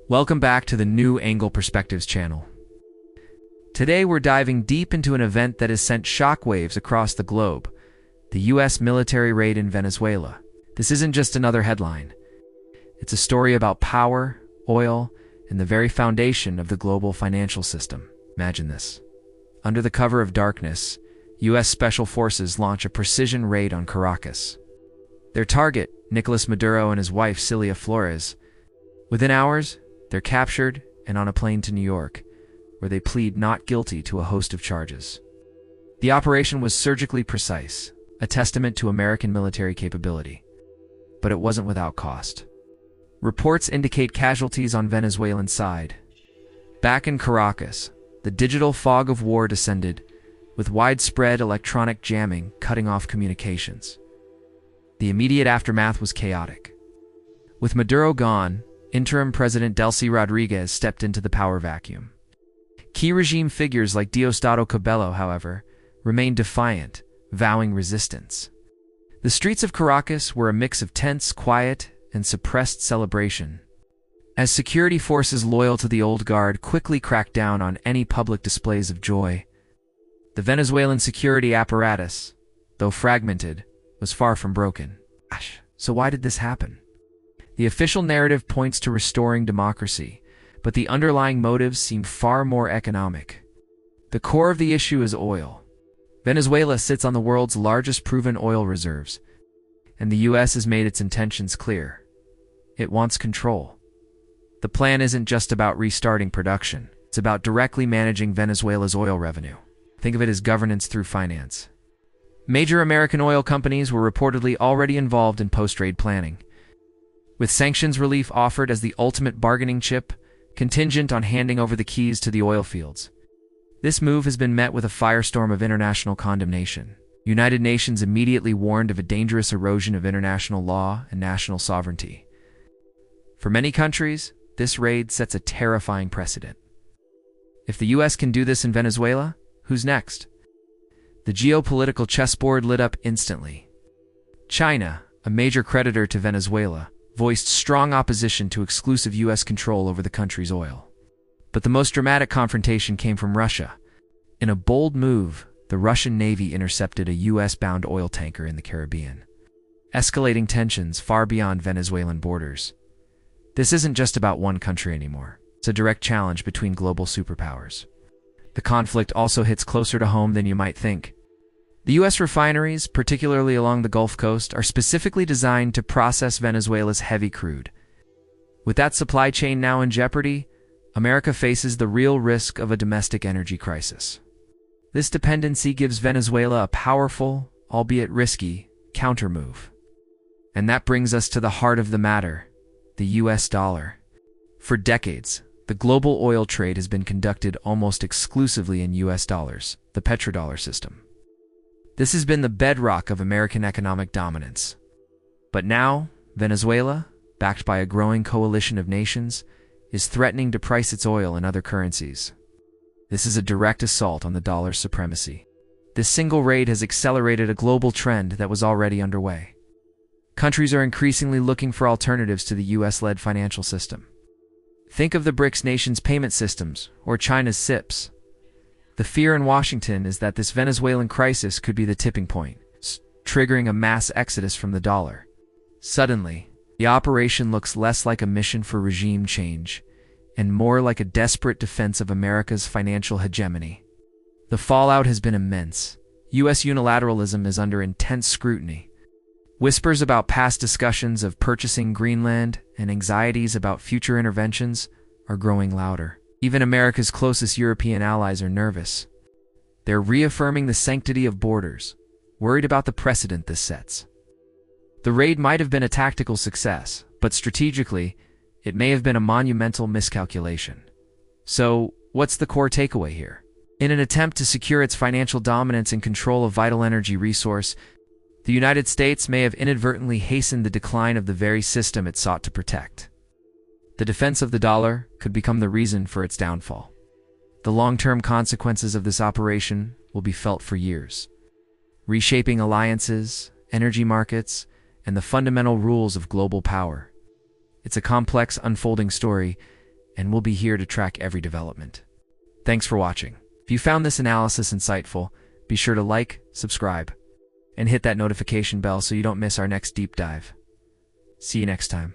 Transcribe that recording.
Welcome back to the New Angle Perspectives channel. Today we're diving deep into an event that has sent shockwaves across the globe, the U.S. military raid in Venezuela. This isn't just another headline. It's a story about power, oil, and the very foundation of the global financial system. Imagine this. Under the cover of darkness, U.S. Special Forces launch a precision raid on Caracas. Their target, Nicolas Maduro and his wife Cilia Flores. Within hours, they're captured and on a plane to New York, where they plead not guilty to a host of charges. The operation was surgically precise, a testament to American military capability. But it wasn't without cost. Reports indicate casualties on Venezuelan side. Back in Caracas, the digital fog of war descended, with widespread electronic jamming cutting off communications. The immediate aftermath was chaotic. With Maduro gone, interim President Delcy Rodriguez stepped into the power vacuum. Key regime figures like Diosdado Cabello, however, remained defiant, vowing resistance. The streets of Caracas were a mix of tense, quiet, and suppressed celebration, as security forces loyal to the old guard quickly cracked down on any public displays of joy. The Venezuelan security apparatus, though fragmented, was far from broken. So why did this happen? The official narrative points to restoring democracy, but the underlying motives seem far more economic. The core of the issue is oil. Venezuela sits on the world's largest proven oil reserves, and the U.S. has made its intentions clear. It wants control. The plan isn't just about restarting production. It's about directly managing Venezuela's oil revenue. Think of it as governance through finance. Major American oil companies were reportedly already involved in post-raid planning, with sanctions relief offered as the ultimate bargaining chip, contingent on handing over the keys to the oil fields. This move has been met with a firestorm of international condemnation. United Nations immediately warned of a dangerous erosion of international law and national sovereignty. For many countries, this raid sets a terrifying precedent. If the U.S. can do this in Venezuela, who's next? The geopolitical chessboard lit up instantly. China, a major creditor to Venezuela, voiced strong opposition to exclusive U.S. control over the country's oil. But the most dramatic confrontation came from Russia. In a bold move, the Russian Navy intercepted a U.S.-bound oil tanker in the Caribbean, escalating tensions far beyond Venezuelan borders. This isn't just about one country anymore. It's a direct challenge between global superpowers. The conflict also hits closer to home than you might think. The U.S. refineries, particularly along the Gulf Coast, are specifically designed to process Venezuela's heavy crude. With that supply chain now in jeopardy, America faces the real risk of a domestic energy crisis. This dependency gives Venezuela a powerful, albeit risky, countermove. And that brings us to the heart of the matter, the U.S. dollar. For decades, the global oil trade has been conducted almost exclusively in U.S. dollars, the petrodollar system. This has been the bedrock of American economic dominance. But now, Venezuela, backed by a growing coalition of nations, is threatening to price its oil in other currencies. This is a direct assault on the dollar's supremacy. This single raid has accelerated a global trend that was already underway. Countries are increasingly looking for alternatives to the U.S.-led financial system. Think of the BRICS nations' payment systems, or China's SIPs. The fear in Washington is that this Venezuelan crisis could be the tipping point, triggering a mass exodus from the dollar. Suddenly, the operation looks less like a mission for regime change, and more like a desperate defense of America's financial hegemony. The fallout has been immense. U.S. unilateralism is under intense scrutiny. Whispers about past discussions of purchasing Greenland and anxieties about future interventions are growing louder. Even America's closest European allies are nervous. They're reaffirming the sanctity of borders, worried about the precedent this sets. The raid might have been a tactical success, but strategically, it may have been a monumental miscalculation. So, what's the core takeaway here? In an attempt to secure its financial dominance and control a vital energy resource, the United States may have inadvertently hastened the decline of the very system it sought to protect. The defense of the dollar could become the reason for its downfall. The long-term consequences of this operation will be felt for years, reshaping alliances, energy markets, and the fundamental rules of global power. It's a complex, unfolding story, and we'll be here to track every development. Thanks for watching. If you found this analysis insightful, be sure to like, subscribe, and hit that notification bell so you don't miss our next deep dive. See you next time.